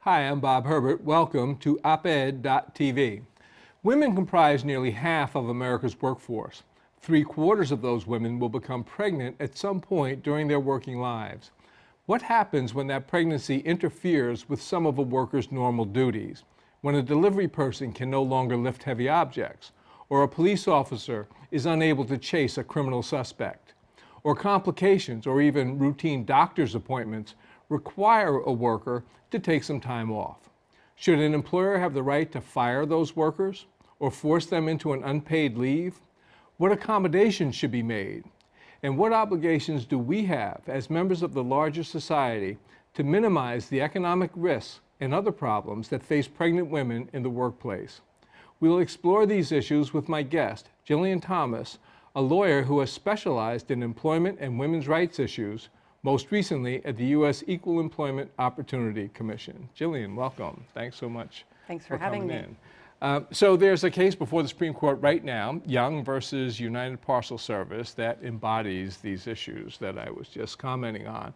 Hi, I'm Bob Herbert. Welcome to oped.tv. Women comprise nearly half of America's workforce. 3/4 of those women will become pregnant at some point during their working lives. What happens when that pregnancy interferes with some of a worker's normal duties? When a delivery person can no longer lift heavy objects, or a police officer is unable to chase a criminal suspect, or complications or even routine doctor's appointments require a worker to take some time off. Should an employer have the right to fire those workers or force them into an unpaid leave? What accommodations should be made? And what obligations do we have as members of the larger society to minimize the economic risks and other problems that face pregnant women in the workplace? We'll explore these issues with my guest, Gillian Thomas, a lawyer who has specialized in employment and women's rights issues, most recently at the U.S. Equal Employment Opportunity Commission. Gillian, welcome. Thanks so much. Thanks for having me. So there's a case before the Supreme Court right now, Young versus United Parcel Service, that embodies these issues that I was just commenting on.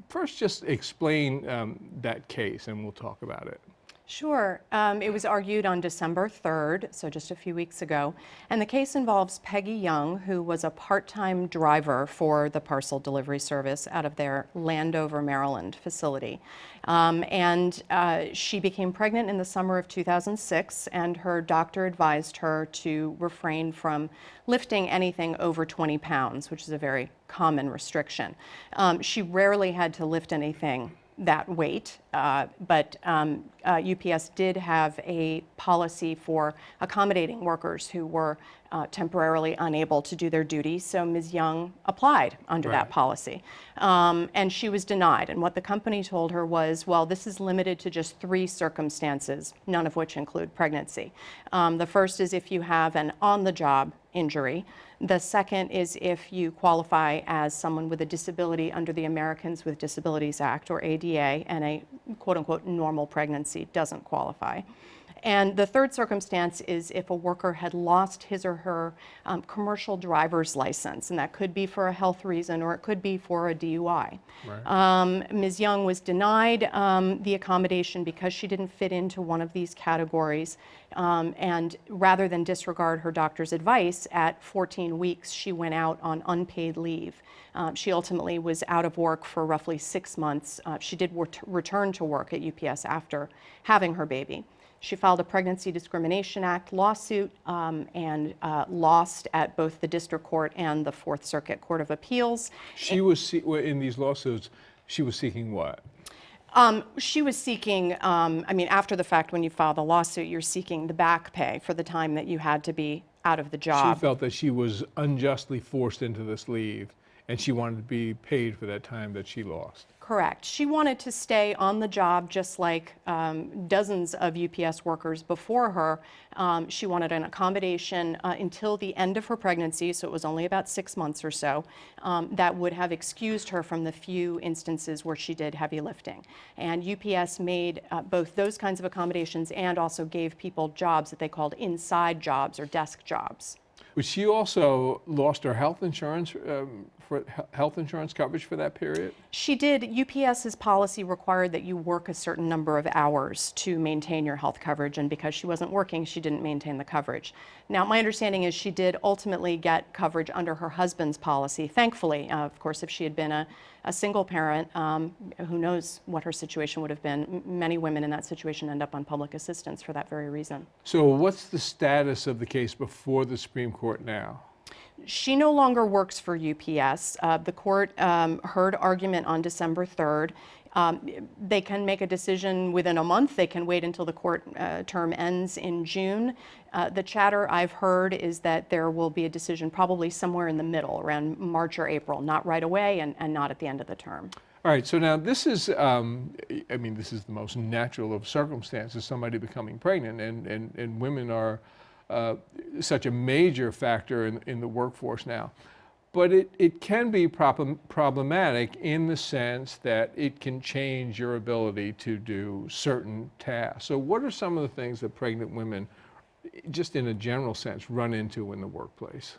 First, just explain that case and we'll talk about it. Sure. It was argued on December 3rd, so just a few weeks ago, and the case involves Peggy Young, who was a part-time driver for the parcel delivery service out of their Landover, Maryland facility. She became pregnant in the summer of 2006, and her doctor advised her to refrain from lifting anything over 20 pounds, which is a very common restriction. She rarely had to lift anything that weight, but UPS did have a policy for accommodating workers who were temporarily unable to do their duties, so Ms. Young applied under that policy. And she was denied, and what the company told her was, well, this is limited to just 3 circumstances, none of which include pregnancy. The first is if you have an on-the-job injury. The second is if you qualify as someone with a disability under the Americans with Disabilities Act, or ADA, and a quote-unquote normal pregnancy doesn't qualify. And the third circumstance is if a worker had lost his or her commercial driver's license, and that could be for a health reason or it could be for a DUI. Right. Ms. Young was denied the accommodation because she didn't fit into one of these categories, and rather than disregard her doctor's advice, at 14 weeks she went out on unpaid leave. She ultimately was out of work for roughly 6 months. She did return to work at UPS after having her baby. She filed a Pregnancy Discrimination Act lawsuit and lost at both the District Court and the Fourth Circuit Court of Appeals. She was, in these lawsuits, she was seeking what? She was seeking, I mean, after the fact, when you file the lawsuit, you're seeking the back pay for the time that you had to be out of the job. She felt that she was unjustly forced into this leave, and she wanted to be paid for that time that she lost. Correct. She wanted to stay on the job just like dozens of UPS workers before her. She wanted an accommodation until the end of her pregnancy, so it was only about 6 months or so, that would have excused her from the few instances where she did heavy lifting. And UPS made both those kinds of accommodations and also gave people jobs that they called inside jobs or desk jobs. But she also lost her health insurance for health insurance coverage for that period? She did. UPS's policy required that you work a certain number of hours to maintain your health coverage, and because she wasn't working, she didn't maintain the coverage. Now, my understanding is she did ultimately get coverage under her husband's policy, thankfully. Of course, if she had been a single parent, who knows what her situation would have been. Many women in that situation end up on public assistance for that very reason. So what's the status of the case before the Supreme Court now? She no longer works for UPS. The court heard argument on December 3rd. They can make a decision within a month. They can wait until the court term ends in June. The chatter I've heard is that there will be a decision probably somewhere in the middle, around March or April, not right away and not at the end of the term. All right, so now this is, I mean, this is the most natural of circumstances, somebody becoming pregnant, and women are such a major factor in the workforce now. But it can be problematic in the sense that it can change your ability to do certain tasks. So what are some of the things that pregnant women, just in a general sense, run into in the workplace?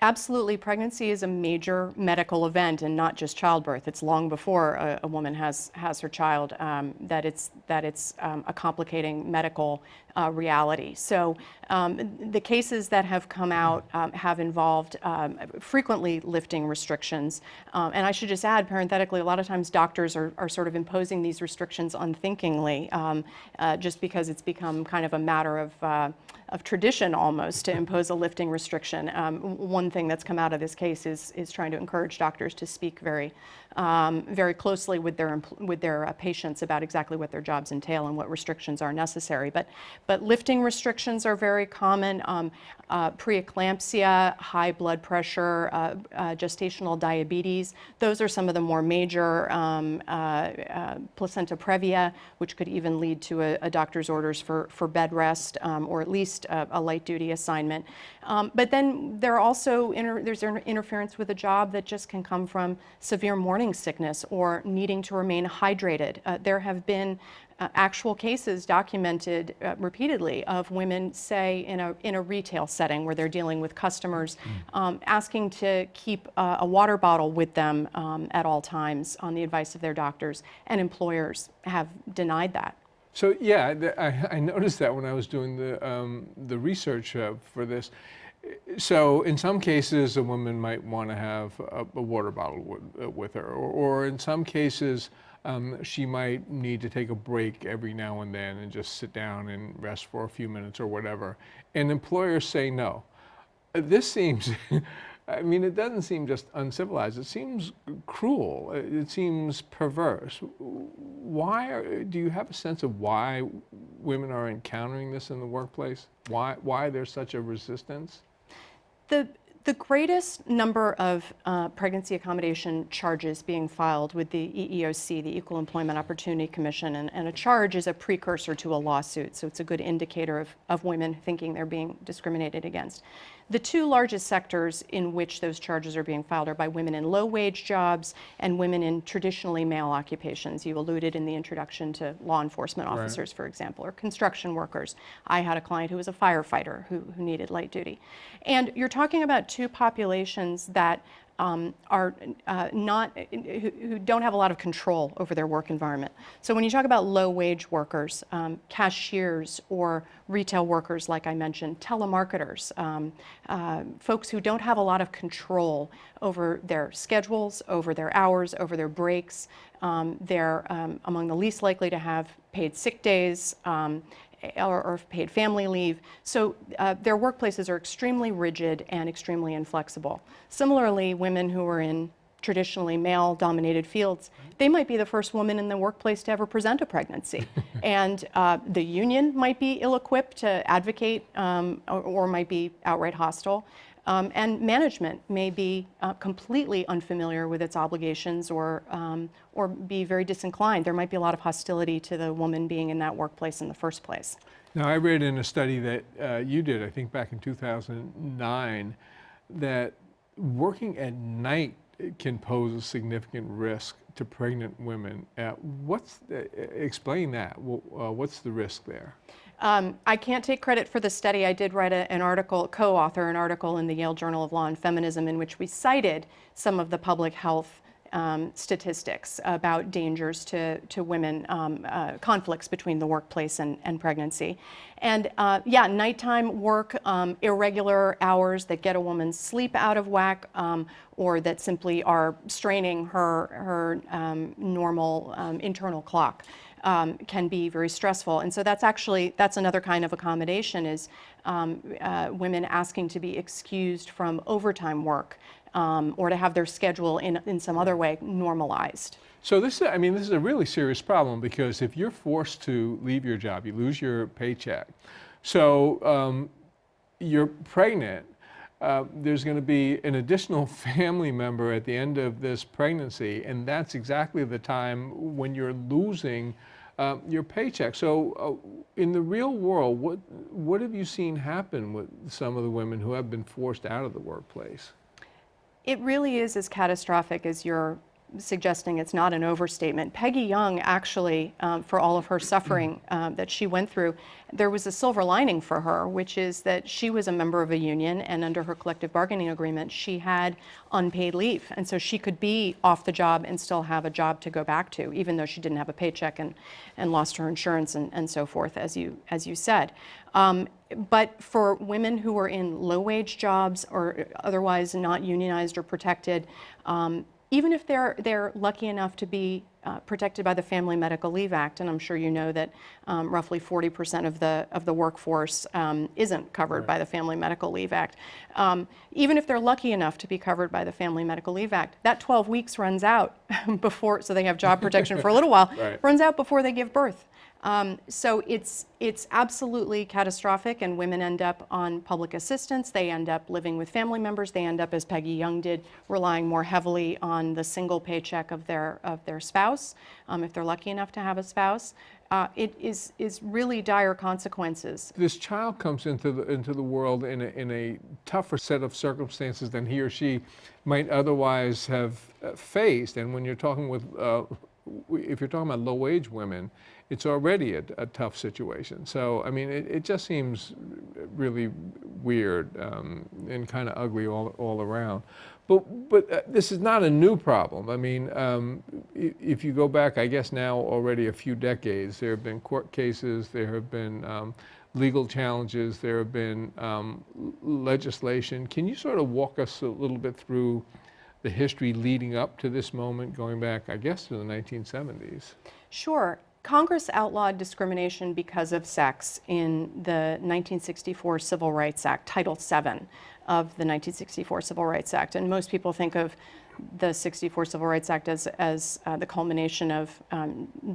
Absolutely. Pregnancy is a major medical event and not just childbirth. It's long before a woman has her child that it's a complicating medical reality. So the cases that have come out have involved frequently lifting restrictions. And I should just add, parenthetically, a lot of times doctors are sort of imposing these restrictions unthinkingly, just because it's become kind of a matter of tradition almost to impose a lifting restriction. One thing that's come out of this case is trying to encourage doctors to speak very closely with their patients about exactly what their jobs entail and what restrictions are necessary. But lifting restrictions are very common. Preeclampsia, high blood pressure, gestational diabetes, those are some of the more major, placenta previa, which could even lead to a doctor's orders for bed rest or at least a light duty assignment. But then there are also there's interference with a job that just can come from severe morning sickness or needing to remain hydrated. There have been actual cases documented repeatedly of women, say, in a retail setting where they're dealing with customers, asking to keep a water bottle with them at all times on the advice of their doctors, and employers have denied that. So yeah, I noticed that when I was doing the research for this. So in some cases, a woman might want to have a water bottle with her, or in some cases, she might need to take a break every now and then and just sit down and rest for a few minutes or whatever. And employers say no. This seems, I mean, it doesn't seem just uncivilized. It seems cruel. It seems perverse. Do you have a sense of why women are encountering this in the workplace? Why there's such a resistance? The greatest number of pregnancy accommodation charges being filed with the EEOC, the Equal Employment Opportunity Commission, and a charge is a precursor to a lawsuit, so it's a good indicator of women thinking they're being discriminated against. The two largest sectors in which those charges are being filed are by women in low-wage jobs and women in traditionally male occupations. You alluded in the introduction to law enforcement officers, right, for example, or construction workers. I had a client who was a firefighter who needed light duty. And you're talking about two populations that are who don't have a lot of control over their work environment. So when you talk about low-wage workers, cashiers or retail workers, like I mentioned, telemarketers, folks who don't have a lot of control over their schedules, over their hours, over their breaks, they're among the least likely to have paid sick days, or paid family leave. So their workplaces are extremely rigid and extremely inflexible. Similarly, women who are in traditionally male-dominated fields, they might be the first woman in the workplace to ever present a pregnancy. And the union might be ill-equipped to advocate or might be outright hostile. And management may be completely unfamiliar with its obligations or be very disinclined. There might be a lot of hostility to the woman being in that workplace in the first place. Now, I read in a study that you did, I think back in 2009, that working at night can pose a significant risk to pregnant women. Explain that. What's the risk there? I can't take credit for the study. I did write an article, co-author an article in the Yale Journal of Law and Feminism in which we cited some of the public health statistics about dangers to women, conflicts between the workplace and pregnancy. And yeah, nighttime work, irregular hours that get a woman's sleep out of whack, or that simply are straining her normal internal clock. Can be very stressful. And so that's another kind of accommodation, is women asking to be excused from overtime work or to have their schedule in some other way normalized. So this is a really serious problem, because if you're forced to leave your job, you lose your paycheck. So you're pregnant, there's going to be an additional family member at the end of this pregnancy, and that's exactly the time when you're losing your paycheck. So in the real world, what have you seen happen with some of the women who have been forced out of the workplace? It really is as catastrophic as you're suggesting it's not an overstatement. Peggy Young actually, for all of her suffering that she went through, there was a silver lining for her, which is that she was a member of a union, and under her collective bargaining agreement, she had unpaid leave. And so she could be off the job and still have a job to go back to, even though she didn't have a paycheck and lost her insurance and so forth, as you said. But for women who were in low-wage jobs or otherwise not unionized or protected, even if they're lucky enough to be protected by the Family Medical Leave Act, and I'm sure you know that roughly 40% of the workforce isn't covered by the Family Medical Leave Act. Even if they're lucky enough to be covered by the Family Medical Leave Act, that 12 weeks runs out before, so they have job protection for a little while, runs out before they give birth. So it's absolutely catastrophic, and women end up on public assistance. They end up living with family members. They end up, as Peggy Young did, relying more heavily on the single paycheck of their spouse, if they're lucky enough to have a spouse. It is really dire consequences. This child comes into the world in a tougher set of circumstances than he or she might otherwise have faced. And when you're talking with if you're talking about low-wage women, it's already a tough situation. So, I mean, it just seems really weird and kind of ugly all around. But this is not a new problem. I mean, if you go back, I guess now already a few decades, there have been court cases, there have been legal challenges, there have been legislation. Can you sort of walk us a little bit through the history leading up to this moment, going back, I guess, to the 1970s? Sure. Congress outlawed discrimination because of sex in the 1964 Civil Rights Act, Title VII of the 1964 Civil Rights Act. And most people think of the 64 Civil Rights Act as the culmination of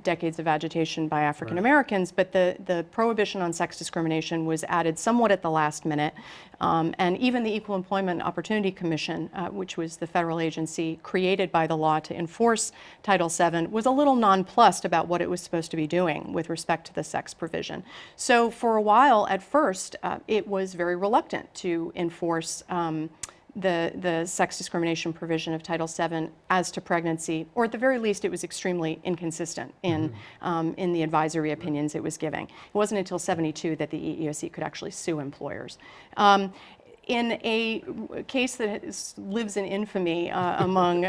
decades of agitation by African Americans, but the prohibition on sex discrimination was added somewhat at the last minute. And even the Equal Employment Opportunity Commission, which was the federal agency created by the law to enforce Title VII, was a little nonplussed about what it was supposed to be doing with respect to the sex provision. So for a while, at first, it was very reluctant to enforce the sex discrimination provision of Title VII as to pregnancy, or at the very least, it was extremely inconsistent in the advisory opinions it was giving. It wasn't until '72 that the EEOC could actually sue employers. In a case that lives in infamy among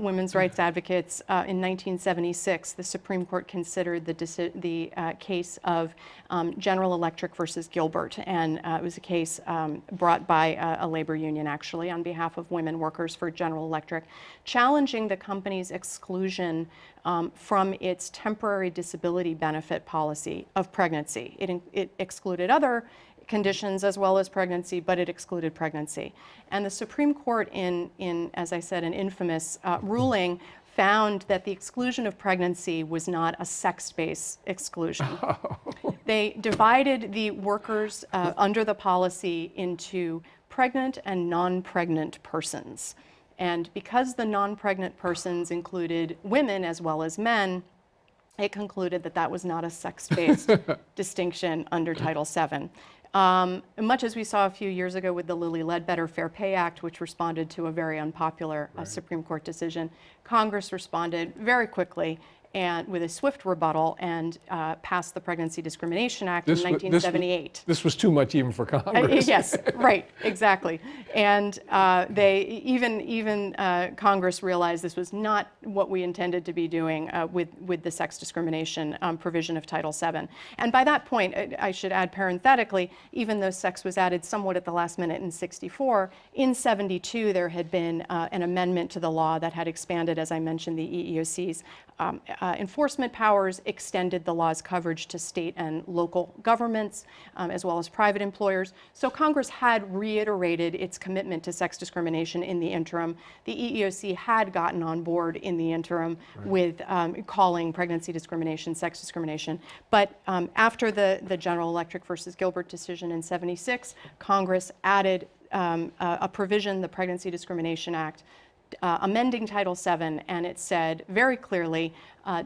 women's rights advocates, in 1976, the Supreme Court considered the case of General Electric versus Gilbert, and it was a case brought by a labor union, actually, on behalf of women workers for General Electric, challenging the company's exclusion from its temporary disability benefit policy of pregnancy. It excluded other conditions as well as pregnancy, but it excluded pregnancy. And the Supreme Court, in as I said, an infamous ruling, found that the exclusion of pregnancy was not a sex-based exclusion. They divided the workers under the policy into pregnant and non-pregnant persons. And because the non-pregnant persons included women as well as men, it concluded that that was not a sex-based distinction under Title VII. Much as we saw a few years ago with the Lilly Ledbetter Fair Pay Act, which responded to a very unpopular Supreme Court decision, Congress responded very quickly and with a swift rebuttal and passed the Pregnancy Discrimination Act in 1978. This was too much even for Congress. Yes, right, exactly. And even Congress realized this was not what we intended to be doing with the sex discrimination provision of Title VII. And by that point, I should add parenthetically, even though sex was added somewhat at the last minute in '64, in '72 there had been an amendment to the law that had expanded, as I mentioned, the EEOC's enforcement powers, extended the law's coverage to state and local governments, as well as private employers. So Congress had reiterated its commitment to sex discrimination in the interim. The EEOC had gotten on board in the interim with calling pregnancy discrimination sex discrimination. But after the General Electric versus Gilbert decision in '76, Congress added a provision, the Pregnancy Discrimination Act, amending Title VII, and it said very clearly,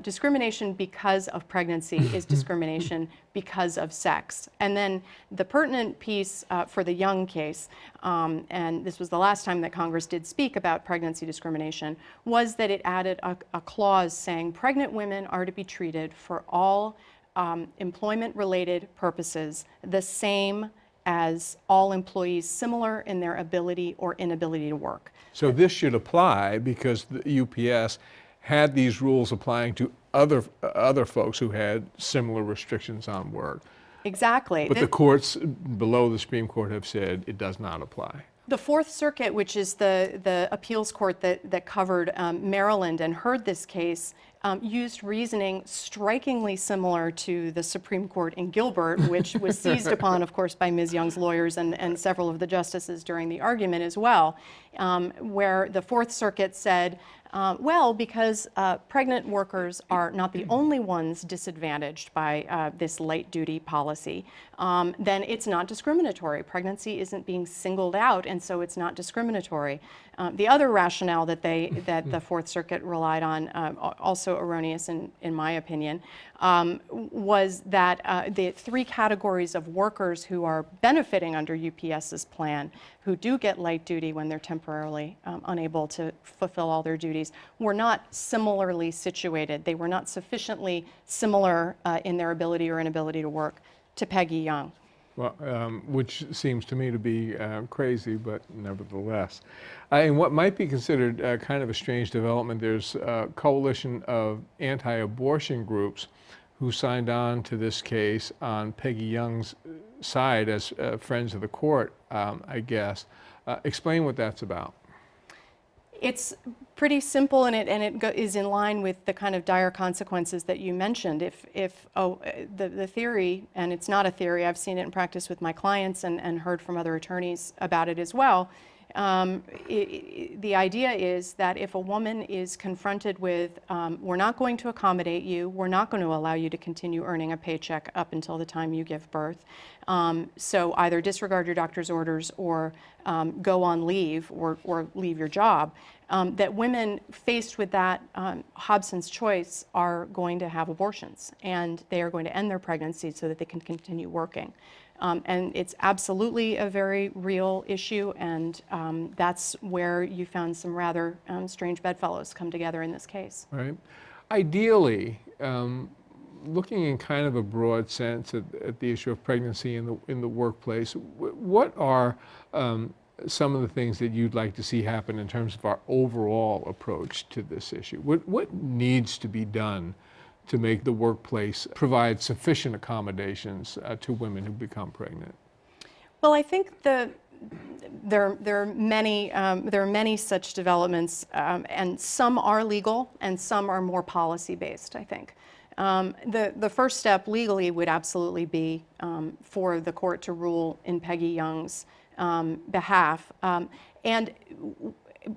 discrimination because of pregnancy is discrimination because of sex. And then the pertinent piece for the Young case, and this was the last time that Congress did speak about pregnancy discrimination, was that it added a clause saying pregnant women are to be treated for all employment-related purposes the same as all employees similar in their ability or inability to work. So this should apply because the UPS had these rules applying to other folks who had similar restrictions on work. Exactly. But the courts below the Supreme Court have said it does not apply. The Fourth Circuit, which is the appeals court that covered Maryland and heard this case, used reasoning strikingly similar to the Supreme Court in Gilbert, which was seized upon, of course, by Ms. Young's lawyers and several of the justices during the argument as well, where the Fourth Circuit said, well, because pregnant workers are not the only ones disadvantaged by this light duty policy, then it's not discriminatory. Pregnancy isn't being singled out, and so it's not discriminatory. The other rationale that the Fourth Circuit relied on, also erroneous in my opinion, was that the three categories of workers who are benefiting under UPS's plan, who do get light duty when they're temporarily unable to fulfill all their duties, were not similarly situated. They were not sufficiently similar in their ability or inability to work to Peggy Young. Well, which seems to me to be crazy, but nevertheless. And what might be considered kind of a strange development, there's a coalition of anti-abortion groups who signed on to this case on Peggy Young's side as friends of the court, I guess. Explain what that's about. It's pretty simple, and it is in line with the kind of dire consequences that you mentioned. If the theory, and it's not a theory, I've seen it in practice with my clients and heard from other attorneys about it as well. The idea is that if a woman is confronted with, we're not going to accommodate you, we're not going to allow you to continue earning a paycheck up until the time you give birth, so either disregard your doctor's orders or go on leave or leave your job, that women faced with that Hobson's choice are going to have abortions, and they are going to end their pregnancy so that they can continue working. And it's absolutely a very real issue, and that's where you found some rather strange bedfellows come together in this case. Right. Ideally, looking in kind of a broad sense at the issue of pregnancy in the workplace, what are some of the things that you'd like to see happen in terms of our overall approach to this issue? What needs to be done to make the workplace provide sufficient accommodations to women who become pregnant? Well, I think there are many such developments, and some are legal and some are more policy-based, I think. The first step legally would absolutely be for the court to rule in Peggy Young's behalf, and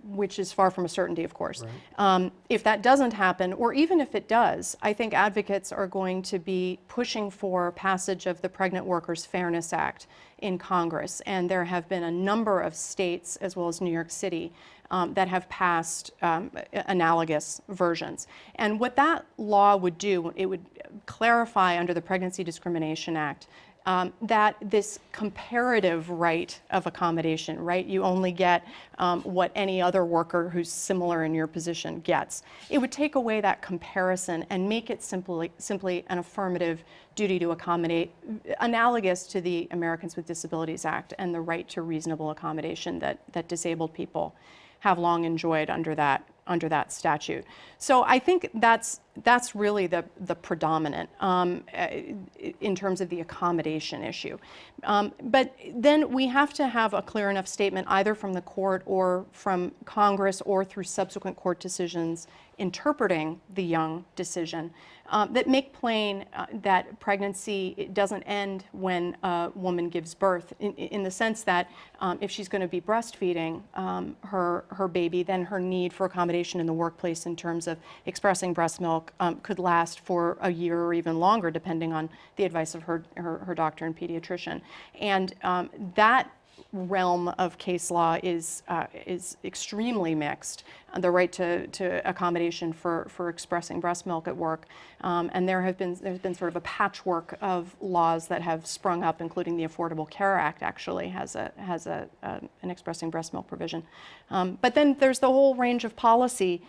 which is far from a certainty, of course. Right. If that doesn't happen, or even if it does, I think advocates are going to be pushing for passage of the Pregnant Workers Fairness Act in Congress, and there have been a number of states, as well as New York City, that have passed analogous versions. And what that law would do, it would clarify under the Pregnancy Discrimination Act that this comparative right of accommodation, right? You only get what any other worker who's similar in your position gets. It would take away that comparison and make it simply an affirmative duty to accommodate, analogous to the Americans with Disabilities Act and the right to reasonable accommodation that disabled people have long enjoyed under that statute. So I think that's really the predominant in terms of the accommodation issue. But then we have to have a clear enough statement either from the court or from Congress or through subsequent court decisions interpreting the Young decision that make plain that pregnancy doesn't end when a woman gives birth, in the sense that if she's going to be breastfeeding her baby, then her need for accommodation in the workplace in terms of expressing breast milk could last for a year or even longer, depending on the advice of her doctor and pediatrician. And that realm of case law is extremely mixed. The right to accommodation for expressing breast milk at work, and there's been sort of a patchwork of laws that have sprung up, including the Affordable Care Act actually has an expressing breast milk provision. But then there's the whole range of policy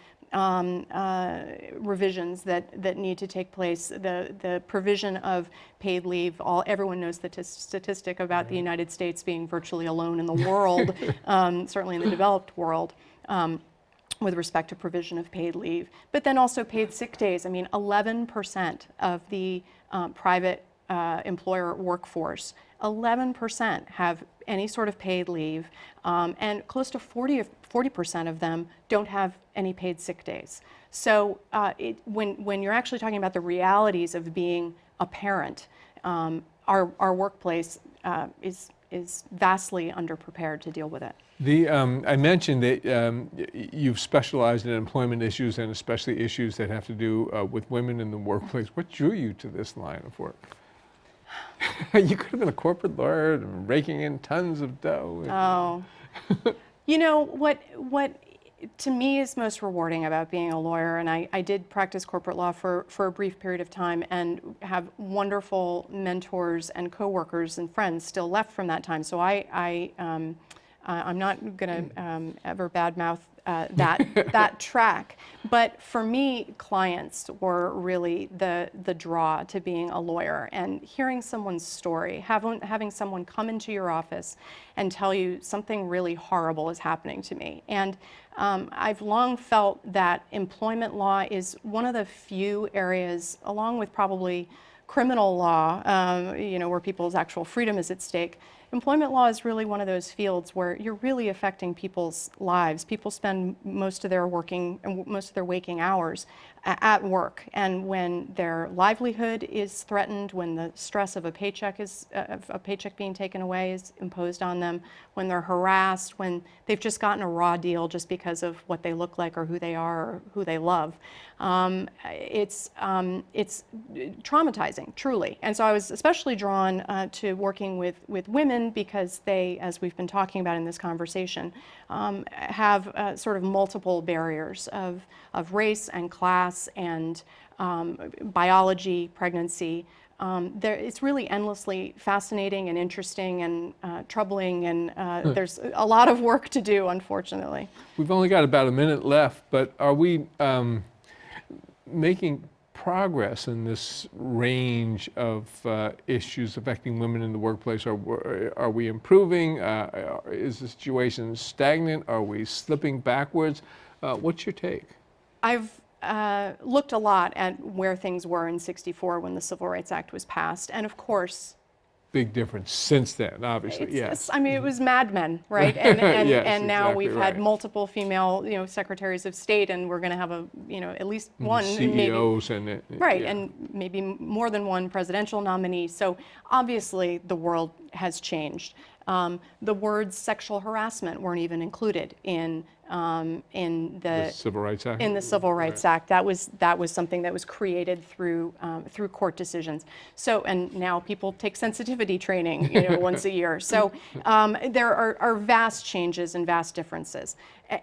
revisions that need to take place. The provision of paid leave. Everyone knows the statistic about the United States being virtually alone in the world, certainly in the developed world, with respect to provision of paid leave. But then also paid sick days. I mean, 11% of the private employer workforce, 11% have any sort of paid leave, and close to 40% of them don't have any paid sick days. So when you're actually talking about the realities of being a parent, our workplace is vastly underprepared to deal with it. I mentioned that you've specialized in employment issues and especially issues that have to do with women in the workplace. What drew you to this line of work? You could have been a corporate lawyer and raking in tons of dough. Oh, you know what to me is most rewarding about being a lawyer, and I did practice corporate law for a brief period of time and have wonderful mentors and coworkers and friends still left from that time. So I'm not going to ever badmouth that track. But for me, clients were really the draw to being a lawyer, and hearing someone's story, having someone come into your office and tell you something really horrible is happening to me. And I've long felt that employment law is one of the few areas, along with probably criminal law, where people's actual freedom is at stake. Employment law is really one of those fields where you're really affecting people's lives. People spend most of their waking hours at work, and when their livelihood is threatened, when the stress of a paycheck being taken away is imposed on them, when they're harassed, when they've just gotten a raw deal just because of what they look like or who they are or who they love, it's traumatizing, truly. And so I was especially drawn to working with women because they, as we've been talking about in this conversation, have sort of multiple barriers of race and class and biology, pregnancy. It's really endlessly fascinating and interesting and troubling, and there's a lot of work to do, unfortunately. We've only got about a minute left, but are we making progress in this range of issues affecting women in the workplace? Are we improving? Is the situation stagnant? Are we slipping backwards? What's your take? I've looked a lot at where things were in '64 when the Civil Rights Act was passed, and of course, big difference since then, obviously. Yes. I mean, it was Mad Men, right? And yes, and now exactly we've right. had multiple female, secretaries of state, and we're going to have at least one CEOs maybe, and right, yeah. and maybe more than one presidential nominee. So obviously, the world has changed. The words sexual harassment weren't even included in the Civil Rights Act. In the Civil Rights Act, that was something that was created through court decisions. So, and now people take sensitivity training, once a year. So there are vast changes and vast differences.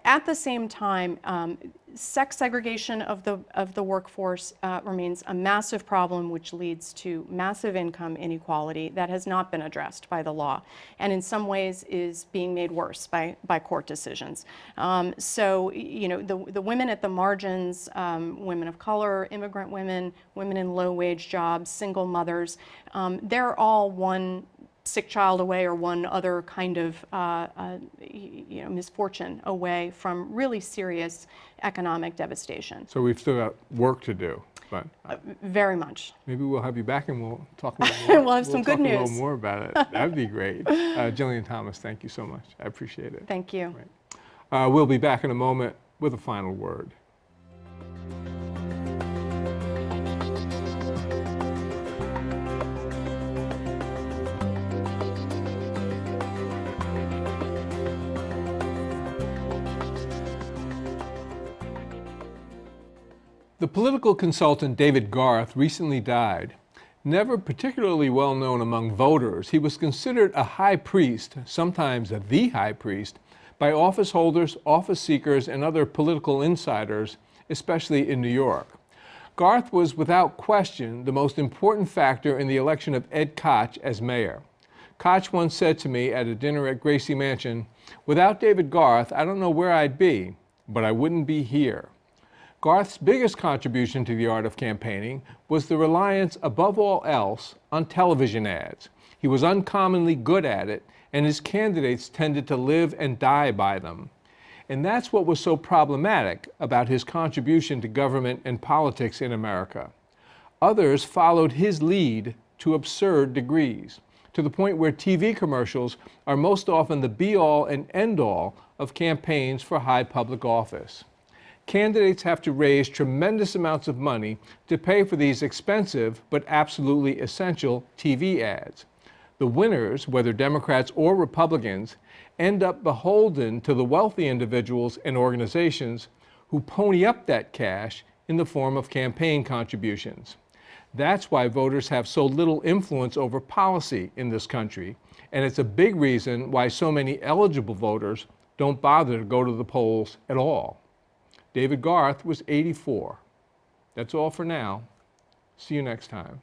At the same time, sex segregation of the workforce remains a massive problem, which leads to massive income inequality that has not been addressed by the law, and in some ways is being made worse by court decisions. So, the women at the margins, women of color, immigrant women, women in low-wage jobs, single mothers, they're all one sick child away or one other kind of misfortune away from really serious economic devastation. So we've still got work to do, but very much. Maybe we'll have you back and we'll talk a little more. We'll have some good talk a news. little more about it. That'd be great. Gillian Thomas, thank you so much. I appreciate it. Thank you. Right. We'll be back in a moment with a final word. The political consultant David Garth recently died. Never particularly well known among voters, he was considered a high priest, sometimes the high priest, by office holders, office seekers, and other political insiders, especially in New York. Garth was without question the most important factor in the election of Ed Koch as mayor. Koch once said to me at a dinner at Gracie Mansion, "Without David Garth, I don't know where I'd be, but I wouldn't be here." Garth's biggest contribution to the art of campaigning was the reliance, above all else, on television ads. He was uncommonly good at it, and his candidates tended to live and die by them. And that's what was so problematic about his contribution to government and politics in America. Others followed his lead to absurd degrees, to the point where TV commercials are most often the be-all and end-all of campaigns for high public office. Candidates have to raise tremendous amounts of money to pay for these expensive but absolutely essential TV ads. The winners, whether Democrats or Republicans, end up beholden to the wealthy individuals and organizations who pony up that cash in the form of campaign contributions. That's why voters have so little influence over policy in this country, and it's a big reason why so many eligible voters don't bother to go to the polls at all. David Garth was 84. That's all for now. See you next time.